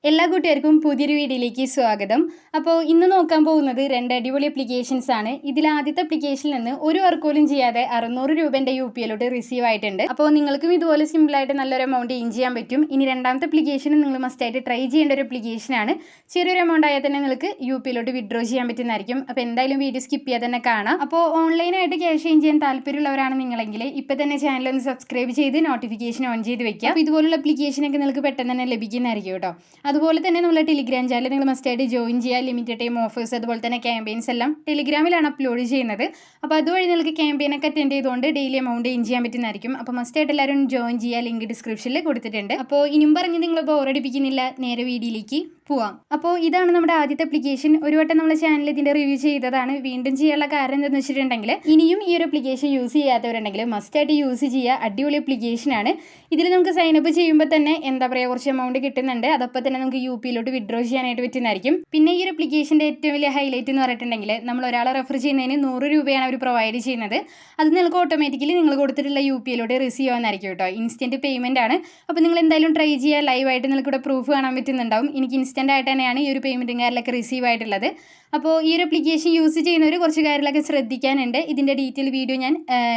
എല്ലാ കൂട്ടുകാർക്കും പുതിയൊരു വീഡിയോയിലേക്ക് സ്വാഗതം. അപ്പോൾ ഇന്ന് നോക്കാൻ പോകുന്നത് രണ്ട് അടിപൊളി അപ്ലിക്കേഷൻസ് ആണ്. ഇതിൽ ആദ്യത്തെ അപ്ലിക്കേഷനിൽ നിന്ന് ഒരു വർക്ക് പോലും ചെയ്യാതെ 600 രൂപ എൻ്റെ UPIയിലോട്ട് റിസീവ് ആയിട്ടുണ്ട്. അപ്പോൾ നിങ്ങൾക്കും ഇതുപോലെ സിമ്പിളായിട്ട് നല്ലൊരു എമൗണ്ട് ഏൺ ചെയ്യാൻ പറ്റും. ഇനി രണ്ടാമത്തെ അപ്ലിക്കേഷൻ നിങ്ങൾ മസ്റ്റായിട്ട് ട്രൈ ചെയ്യേണ്ട ഒരു അപ്ലിക്കേഷനാണ്. ചെറിയൊരു എമൗണ്ട് ആയാൽ തന്നെ നിങ്ങൾക്ക് UPIയിലോട്ട് വിഡ്രോ ചെയ്യാൻ പറ്റുന്നതായിരിക്കും. അപ്പോൾ എന്തായാലും വീഡിയോ സ്കിപ്പ് ചെയ്യാതെ തന്നെ കാണാം. അപ്പോൾ ഓൺലൈനായിട്ട് ക്യാഷ് ഏൺ ചെയ്യാൻ താല്പര്യമുള്ളവരാണ് നിങ്ങളെങ്കിൽ ഇപ്പോൾ തന്നെ ചാനൽ ഒന്ന് സബ്സ്ക്രൈബ് ചെയ്ത് നോട്ടിഫിക്കേഷൻ ഓൺ ചെയ്ത് വെക്കുക. അപ്പോൾ ഇതുപോലുള്ള അപ്ലിക്കേഷനൊക്കെ നിങ്ങൾക്ക് പെട്ടെന്ന് തന്നെ ലഭിക്കുന്നതായിരിക്കും കേട്ടോ. അതുപോലെ തന്നെ നമ്മളെ ടെലിഗ്രാം ചാനൽ നിങ്ങൾ മസ്റ്റായിട്ട് ജോയിൻ ചെയ്യുക. ലിമിറ്റഡ് ടൈം ഓഫേഴ്സ് അതുപോലെ തന്നെ ക്യാമ്പയിൻസ് എല്ലാം ടെലിഗ്രാമിലാണ് അപ്ലോഡ് ചെയ്യുന്നത്. അപ്പോൾ അതുവഴി നിങ്ങൾക്ക് ക്യാമ്പയിനൊക്കെ അറ്റൻഡ് ചെയ്തുകൊണ്ട് ഡെയിലി എമൗണ്ട് ഏൺ ചെയ്യാൻ പറ്റുന്നതായിരിക്കും. അപ്പോൾ മസ്റ്റായിട്ട് എല്ലാവരും ജോയിൻ ചെയ്യുക. ലിങ്ക് ഡിസ്ക്രിപ്ഷനിൽ കൊടുത്തിട്ടുണ്ട്. അപ്പോൾ ഇനിയും പറഞ്ഞ് നിങ്ങൾ ബോറടിപ്പിക്കുന്നില്ല, നേരെ വീഡിയോയിലേക്ക് പോവാം. അപ്പോൾ ഇതാണ് നമ്മുടെ ആദ്യത്തെ അപ്ലിക്കേഷൻ. ഒരു വട്ടം നമ്മുടെ ചാനൽ ഇതിൻ്റെ റിവ്യൂ ചെയ്തതാണ്. വീണ്ടും ചെയ്യാനുള്ള കാരണം എന്താണെന്ന് വെച്ചിട്ടുണ്ടെങ്കിൽ ഇനിയും ഈ ഒരു അപ്ലിക്കേഷൻ യൂസ് ചെയ്യാത്തവരുണ്ടെങ്കിൽ മസ്റ്റായിട്ട് യൂസ് ചെയ്യുക. അടിപൊളി അപ്ലിക്കേഷനാണ്. ഇതിൽ നമുക്ക് സൈനപ്പ് ചെയ്യുമ്പോൾ തന്നെ എന്താ പറയുക, കുറച്ച് എമൗണ്ട് കിട്ടുന്നുണ്ട്. അതപ്പോൾ തന്നെ നമുക്ക് UPIയിലോട്ട് വിഡ്രോ ചെയ്യാനായിട്ട് പറ്റുന്നതായിരിക്കും. പിന്നെ ഈ ഒരു അപ്ലിക്കേഷൻ്റെ ഏറ്റവും വലിയ ഹൈലൈറ്റ് എന്ന് പറഞ്ഞിട്ടുണ്ടെങ്കിൽ നമ്മൾ ഒരാളെ റെഫർ ചെയ്യുന്നതിന് 100 രൂപയാണ് അവർ പ്രൊവൈഡ് ചെയ്യുന്നത്. അത് നിങ്ങൾക്ക് ഓട്ടോമാറ്റിക്കലി നിങ്ങൾ കൊടുത്തിട്ടുള്ള UPIയിലോട്ട് റിസീവ് ആവുന്നതായിരിക്കും കേട്ടോ. ഇൻസ്റ്റൻറ്റ് പേയ്മെൻ്റ് ആണ്. അപ്പോൾ നിങ്ങൾ എന്തായാലും ട്രൈ ചെയ്യുക. ലൈവായിട്ട് നിങ്ങൾക്ക് ഇവിടെ പ്രൂഫ് കാണാൻ പറ്റുന്നുണ്ടാവും. എനിക്ക് ഇൻസ്റ്റൻ്റ് ആയിട്ട് തന്നെയാണ് ഈ ഒരു പേയ്മെൻറ്റും കാര്യങ്ങളൊക്കെ റിസീവ് ആയിട്ടുള്ളത്. അപ്പോൾ ഈ ഒരു അപ്ലിക്കേഷൻ യൂസ് ചെയ്യുന്നവർ കുറച്ച് കാര്യങ്ങളൊക്കെ ശ്രദ്ധിക്കാനുണ്ട്. ഇതിൻ്റെ ഡീറ്റെയിൽ വീഡിയോ ഞാൻ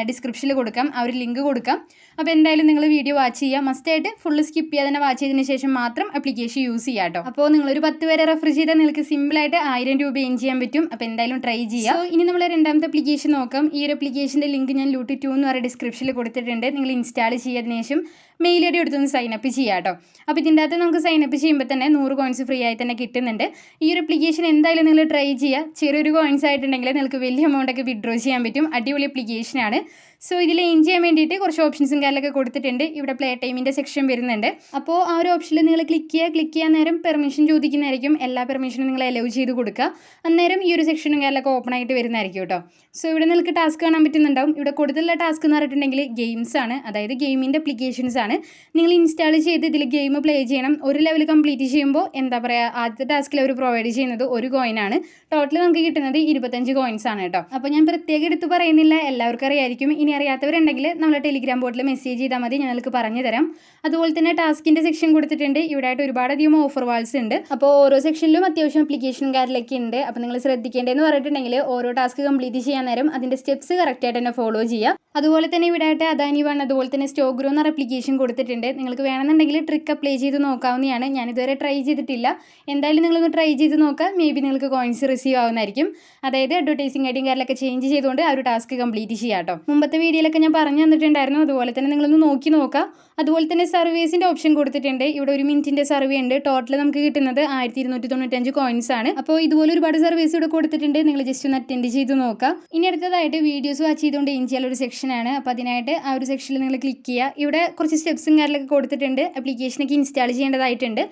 ഡിസ്ക്രിപ്ഷനിൽ കൊടുക്കാം, ആ ഒരു ലിങ്ക് കൊടുക്കാം. അപ്പോൾ എന്തായാലും നിങ്ങൾ വീഡിയോ വാച്ച് ചെയ്യുക. മസ്റ്റായിട്ട് ഫുള്ള് സ്കിപ്പ് ചെയ്യാതെ തന്നെ വാച്ച് ചെയ്തതിന് ശേഷം മാത്രം അപ്ലിക്കേഷൻ യൂസ് ചെയ്യുക കേട്ടോ. അപ്പോൾ നിങ്ങളൊരു 10 പേരെ റെഫർ ചെയ്താൽ നിങ്ങൾക്ക് സിമ്പിളായിട്ട് 1000 രൂപ ഏൺ ചെയ്യാൻ പറ്റും. അപ്പോൾ എന്തായാലും ട്രൈ ചെയ്യുക. ഇനി നമ്മൾ രണ്ടാമത്തെ അപ്ലിക്കേഷൻ നോക്കാം. ഈ ഒരു അപ്ലിക്കേഷൻ്റെ ലിങ്ക് ഞാൻ ലൂട്ട് 2 എന്ന് പറയുന്ന ഡിസ്ക്രിപ്ഷനിൽ കൊടുത്തിട്ടുണ്ട്. നിങ്ങൾ ഇൻസ്റ്റാൾ ചെയ്തതിന് ശേഷം മെയിൽ ID എടുത്തൊന്ന് സൈനപ്പ് ചെയ്യുക കേട്ടോ. അപ്പോൾ ഇതിൻ്റെ അകത്ത് നമുക്ക് സൈനപ്പ് ചെയ്യുമ്പോൾ തന്നെ 100 കോയിൻസ് ഫ്രീ ആയി തന്നെ കിട്ടുന്നുണ്ട്. ഈ ഒരു അപ്ലിക്കേഷൻ എന്തായാലും നിങ്ങൾ ട്രൈ ചെയ്യുക. ചെറിയൊരു കോയിൻസ് ആയിട്ടുണ്ടെങ്കിൽ നിങ്ങൾക്ക് വലിയ എമൗണ്ട് ഒക്കെ വിഡ്രോ ചെയ്യാൻ പറ്റും. അടിപൊളി അപ്ലിക്കേഷനാണ്. സോ ഇതിൽ ഏൺ ചെയ്യാൻ വേണ്ടിയിട്ട് കുറച്ച് ഓപ്ഷൻസും കാര്യങ്ങളൊക്കെ കൊടുത്തിട്ടുണ്ട്. ഇവിടെ പ്ലേ ടൈമിൻ്റെ സെക്ഷൻ വരുന്നുണ്ട്. അപ്പോൾ ആ ഒരു ഓപ്ഷനിൽ നിങ്ങൾ ക്ലിക്ക് ചെയ്യാൻ നേരം പെർമിഷൻ ചോദിക്കുന്നതായിരിക്കും. എല്ലാ പെർമിഷനും നിങ്ങൾ അലൗ ചെയ്ത് കൊടുക്കുക. അന്നേരം ഈ ഒരു സെക്ഷനും കാര്യങ്ങളൊക്കെ ഓപ്പൺ ആയിട്ട് വരുന്നതായിരിക്കും കേട്ടോ. സോ ഇവിടെ നിങ്ങൾക്ക് ടാസ്ക് കാണാൻ പറ്റുന്നുണ്ടാവും. ഇവിടെ കൊടുത്തുള്ള ടാസ്ക് എന്ന് പറഞ്ഞിട്ടുണ്ടെങ്കിൽ ഗെയിംസ് ആണ്, അതായത് ഗെയിമിൻ്റെ അപ്ലിക്കേഷൻസ് ആണ്. നിങ്ങൾ ഇൻസ്റ്റാൾ ചെയ്ത് ഇതിൽ ഗെയിം പ്ലേ ചെയ്യണം. ഒരു ലെവൽ കംപ്ലീറ്റ് ചെയ്യുമ്പോൾ എന്താ പറയുക, ആദ്യത്തെ ടാസ്കിൽ അവർ പ്രൊവൈഡ് ചെയ്യുന്നത് 1 കോയിനാണ്. ടോട്ടൽ നമുക്ക് കിട്ടുന്നത് 25 കോയിൻസ് ആണ് കേട്ടോ. അപ്പോൾ ഞാൻ പ്രത്യേകം എടുത്ത് പറയുന്നില്ല, എല്ലാവർക്കും അറിയായിരിക്കും. ഇനി അറിയാത്തവരുണ്ടെങ്കിൽ നമ്മളെ ടെലിഗ്രാം ബോട്ടിൽ മെസ്സേജ് ചെയ്താൽ മതി, ഞങ്ങൾക്ക് പറഞ്ഞു തരാം. അതുപോലെ തന്നെ ടാസ്കിൻ്റെ സെക്ഷൻ കൊടുത്തിട്ടുണ്ട്. ഇവിടെ ആയിട്ട് ഒരുപാടധികം ഓഫർ വാൾസ് ഉണ്ട്. അപ്പോൾ ഓരോ സെക്ഷനിലും അത്യാവശ്യം അപ്ലിക്കേഷനും കാര്യങ്ങളൊക്കെ ഉണ്ട്. അപ്പോൾ നിങ്ങൾ ശ്രദ്ധിക്കേണ്ടതെന്ന് പറഞ്ഞിട്ടുണ്ടെങ്കിൽ ഓരോ ടാസ്ക് കംപ്ലീറ്റ് ചെയ്യാൻ നേരം അതിൻ്റെ സ്റ്റെപ്സ് കറക്റ്റായിട്ട് തന്നെ ഫോളോ ചെയ്യുക. അതുപോലെ തന്നെ ഇവിടെ ആയിട്ട് അദാനി വൺ അതുപോലെ തന്നെ സ്റ്റോക്ക് ഗ്രോ എന്ന അപ്ലിക്കേഷൻ കൊടുത്തിട്ടുണ്ട്. നിങ്ങൾക്ക് വേണമെന്നുണ്ടെങ്കിൽ ട്രിക്ക് അപ്ലൈ ചെയ്ത് നോക്കാവുന്നതാണ്. ഞാനിതുവരെ ട്രൈ ചെയ്തിട്ടില്ല. എന്തായാലും നിങ്ങളൊന്ന് ട്രൈ ചെയ്ത് നോക്കുക. മേ ബി നിങ്ങൾക്ക് കോയിൻസ് റിസീവ് ആവുന്നതായിരിക്കും. അതായത് അഡ്വർടൈസിംഗ് ഐഡിയും കാര്യങ്ങളൊക്കെ ചേഞ്ച് ചെയ്തുകൊണ്ട് ആ ഒരു ടാസ്ക് കംപ്ലീറ്റ് ചെയ്യാം കേട്ടോ. മുമ്പത്തെ വീഡിയോയിലൊക്കെ ഞാൻ പറഞ്ഞു തന്നിട്ടുണ്ടായിരുന്നു. അതുപോലെ തന്നെ നിങ്ങളൊന്ന് നോക്കി നോക്കുക. അതുപോലെ തന്നെ സർവീസിൻ്റെ ഓപ്ഷൻ കൊടുത്തിട്ടുണ്ട്. ഇവിടെ 1 മിനിറ്റിൻ്റെ സർവേ ഉണ്ട്. ടോട്ടൽ നമുക്ക് കിട്ടുന്നത് 1295 കോയിൻസ് ആണ്. അപ്പോൾ ഇതുപോലെ ഒരുപാട് സർവീസ് ഇവിടെ കൊടുത്തിട്ടുണ്ട്. നിങ്ങൾ ജസ്റ്റ് ഒന്ന് അറ്റൻഡ് ചെയ്ത് നോക്കുക. ഇനി അടുത്തതായിട്ട് വീഡിയോസ് വാച്ച് ചെയ്തുകൊണ്ട് ഏൺ ചെയ്യാൻ ഒരു സെക്ഷനാണ്. അപ്പോൾ അതിനായിട്ട് ആ ഒരു സെക്ഷനിൽ നിങ്ങൾ ക്ലിക്ക് ചെയ്യുക. ഇവിടെ കുറച്ച് സ്റ്റെപ്സും കാര്യങ്ങളൊക്കെ കൊടുത്തിട്ടുണ്ട്. ആപ്ലിക്കേഷനൊക്കെ ഇൻസ്റ്റാൾ ചെയ്യേണ്ടതായിട്ടുണ്ട്.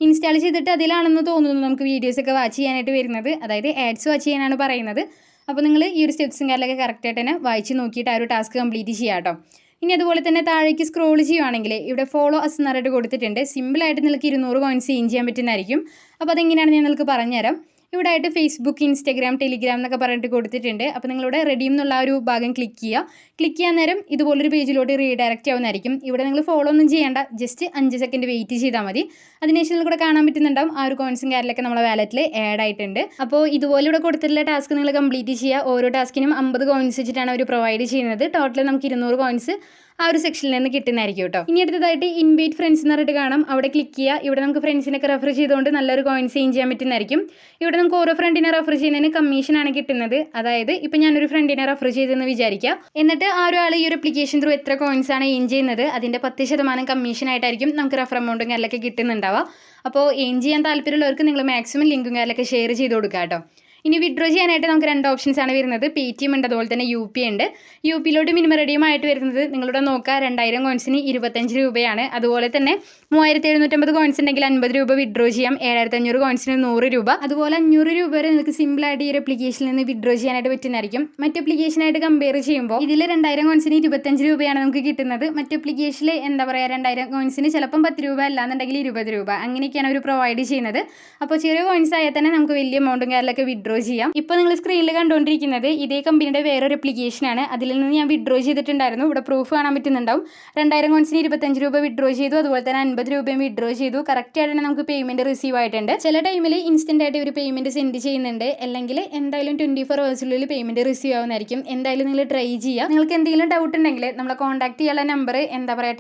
ഇൻസ്റ്റാൾ ചെയ്തിട്ട് അതിലാണെന്ന് തോന്നുന്നു നമുക്ക് വീഡിയോസൊക്കെ വാച്ച് ചെയ്യാനായിട്ട് വരുന്നത്. അതായത് ആഡ്സ് വാച്ച് ചെയ്യാനാണ് പറയുന്നത്. അപ്പോൾ നിങ്ങൾ ഈ ഒരു സ്റ്റെപ്സും കാര്യങ്ങളൊക്കെ കറക്റ്റായിട്ട് തന്നെ വായിച്ച് നോക്കിയിട്ട് ആ ഒരു ടാസ്ക് കംപ്ലീറ്റ് ചെയ്യാം കേട്ടോ. ഇനി അതുപോലെ തന്നെ താഴേക്ക് സ്ക്രോൾ ചെയ്യുവാണെങ്കിൽ ഇവിടെ ഫോളോ അസ് എന്നറിയിട്ട് കൊടുത്തിട്ടുണ്ട്. സിമ്പിളായിട്ട് നിങ്ങൾക്ക് 200 കോയിൻസ് ഏൺ ചെയ്യാൻ പറ്റുന്നതായിരിക്കും. അപ്പോൾ അതെങ്ങനെയാണ് ഞാൻ നിങ്ങൾക്ക് പറഞ്ഞുതരാം. ഇവിടെ ആയിട്ട് ഫേസ്ബുക്ക്, ഇൻസ്റ്റാഗ്രാം, ടെലിഗ്രാം എന്നൊക്കെ പറഞ്ഞിട്ട് കൊടുത്തിട്ടുണ്ട്. അപ്പോൾ നിങ്ങളുടെ റെഡീം എന്നുള്ള ആ ഒരു ഭാഗം ക്ലിക്ക് ചെയ്യുക. ക്ലിക്ക് ചെയ്യാൻ നേരം ഇതുപോലൊരു പേജിലോട്ട് റീഡയറക്റ്റ് ആവുന്നതായിരിക്കും. ഇവിടെ നിങ്ങൾ ഫോളോ ഒന്നും ചെയ്യേണ്ട, ജസ്റ്റ് 5 സെക്കൻഡ് വെയിറ്റ് ചെയ്താൽ മതി. അതിനുശേഷം നിങ്ങൾക്കിവിടെ കാണാൻ പറ്റുന്നുണ്ടാവും ആ ഒരു കോയിൻസും കാര്യങ്ങളൊക്കെ നമ്മളെ വാലറ്റിൽ ആഡ് ആയിട്ടുണ്ട്. അപ്പോൾ ഇതുപോലെ ഇവിടെ കൊടുത്തിട്ടുള്ള ടാസ്ക് നിങ്ങൾ കംപ്ലീറ്റ് ചെയ്യുക. ഓരോ ടാസ്കിനും 50 കോയിൻസ് വെച്ചിട്ടാണ് അവർ പ്രൊവൈഡ് ചെയ്യുന്നത്. ടോട്ടൽ നമുക്ക് 200 കോയിൻസ് ആ ഒരു സെക്ഷനിൽ നിന്ന് കിട്ടുന്നതായിരിക്കും കേട്ടോ. ഇനി അടുത്തതായിട്ട് ഇൻവൈറ്റ് ഫ്രണ്ട്സ് എന്ന് പറഞ്ഞിട്ട് കാണാം. അവിടെ ക്ലിക്ക് ചെയ്യുക. ഇവിടെ നമുക്ക് ഫ്രണ്ട്സിനൊക്കെ റെഫർ ചെയ്തുകൊണ്ട് നല്ലൊരു കോയിൻസ് ഏൺ ചെയ്യാൻ പറ്റുന്നതായിരിക്കും. ഇവിടെ നമുക്ക് ഓരോ ഫ്രണ്ടിനെ റെഫർ ചെയ്യുന്നതിന് കമ്മീഷനാണ് കിട്ടുന്നത്. അതായത് ഇപ്പോൾ ഞാനൊരു ഫ്രണ്ടിനെ റെഫർ ചെയ്തെന്ന് വിചാരിക്കുക. എന്നിട്ട് ആ ഒരാൾ ഈ ഒരു അപ്ലിക്കേഷൻ ത്രൂ എത്ര കോയിൻസ് ആണ് ഏൺ ചെയ്യുന്നത് അതിൻ്റെ 10% കമ്മീഷനായിട്ടായിരിക്കും നമുക്ക് റെഫർ എമൗണ്ടും കാര്യങ്ങളൊക്കെ കിട്ടുന്നുണ്ടാവുക. അപ്പോൾ ഏൺ ചെയ്യാൻ താല്പര്യമുള്ളവർക്ക് നിങ്ങൾ മാക്സിമം ലിങ്കും കാര്യങ്ങളൊക്കെ ഷെയർ ചെയ്ത് കൊടുക്കുക കേട്ടോ. ഇനി വിഡ്രോ ചെയ്യാനായിട്ട് നമുക്ക് 2 ഓപ്ഷൻസ് ആണ് വരുന്നത്. Paytm ഉണ്ട്, അതുപോലെ തന്നെ UPI ഉണ്ട്. UPIയിലോട്ട് മിനിമം റെഡീമായിട്ട് വരുന്നത് നിങ്ങളുടെ നോക്കുക 2000 കോയിൻസിന് 25 രൂപയാണ്. അതുപോലെ തന്നെ 3750 കോയിൻസ് ഉണ്ടെങ്കിൽ 50 രൂപ വിഡ്രോ ചെയ്യാം. 7500 കോയിൻസിന് 100 രൂപ. അതുപോലെ 500 രൂപ വരെ നിങ്ങൾക്ക് സിമ്പിളായിട്ട് ഈ ഒരു അപ്ലിക്കേഷനിൽ നിന്ന് വിഡ്രോ ചെയ്യാനായിട്ട് പറ്റുന്നതായിരിക്കും. മറ്റ് അപ്ലിക്കേഷനായിട്ട് കമ്പയർ ചെയ്യുമ്പോൾ ഇതിൽ 2000 കോയിൻസിന് 25 രൂപയാണ് നമുക്ക് കിട്ടുന്നത്. മറ്റ് അപ്ലിക്കേഷനിൽ എന്താ പറയുക 2000 കോയിൻസിന് ചിലപ്പം 10 രൂപ അല്ലാന്നുണ്ടെങ്കിൽ 20 രൂപ അങ്ങനെയൊക്കെയാണ് അവർ പ്രൊവൈഡ് ചെയ്യുന്നത്. അപ്പോൾ ചെറിയ കോയിൻസ് ആയാൽ തന്നെ നമുക്ക് വലിയ എമൗണ്ടും കാര്യങ്ങളൊക്കെ വിഡ്രോ വിഡ്രോ ചെയ്യാം. ഇപ്പോൾ നിങ്ങൾ സ്ക്രീനിൽ കണ്ടുകൊണ്ടിരിക്കുന്നത് ഇതേ കമ്പനിയുടെ വേറൊരു ആപ്ലിക്കേഷനാണ്. അതിൽ നിന്ന് ഞാൻ വിഡ്രോ ചെയ്തിട്ടുണ്ടായിരുന്നു. ഇവിടെ പ്രൂഫ് കാണാൻ പറ്റുന്നുണ്ടാവും. 2000 കോയിൻസിന് 25 രൂപ വിഡ്രോ ചെയ്തു. അതുപോലെ തന്നെ 50 രൂപയും വിഡ്രോ ചെയ്തു. കറക്റ്റ് ആയിട്ട് തന്നെ നമുക്ക് പേയ്മെന്റ് റിസീവ് ആയിട്ടുണ്ട്. ചില ടൈമിൽ ഇൻസ്റ്റന്റ് ആയിട്ട് ഒരു പേയ്മെന്റ് സെൻഡ് ചെയ്യുന്നുണ്ട്. അല്ലെങ്കിൽ എന്തായാലും 24 ഹവേഴ്സിനുള്ളിൽ പേയ്മെന്റ് റിസീവ് ആവുന്നതായിരിക്കും. എന്തായാലും നിങ്ങൾ ട്രൈ ചെയ്യുക. നിങ്ങൾക്ക് എന്തെങ്കിലും ഡൗട്ട് ഉണ്ടെങ്കിൽ നമ്മളെ കോൺടാക്ട് ചെയ്യാനുള്ള നമ്പർ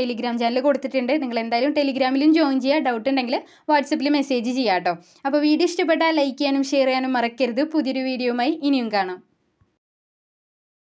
ടെലിഗ്രാം ചാനൽ കൊടുത്തിട്ടുണ്ട്. നിങ്ങൾ എന്തായാലും ടെലിഗ്രാമിലും ജോയിൻ ചെയ്യുക. ഡൗട്ട് ഉണ്ടെങ്കിൽ വാട്സപ്പിൽ മെസ്സേജ് ചെയ്യാം കേട്ടോ. അപ്പോൾ വീഡിയോ ഇഷ്ടപ്പെട്ടാൽ ലൈക്ക് ചെയ്യാനും ഷെയർ ചെയ്യാനും മറക്കരുത്. പുതിയൊരു വീഡിയോയുമായി ഇനിയും കാണാം.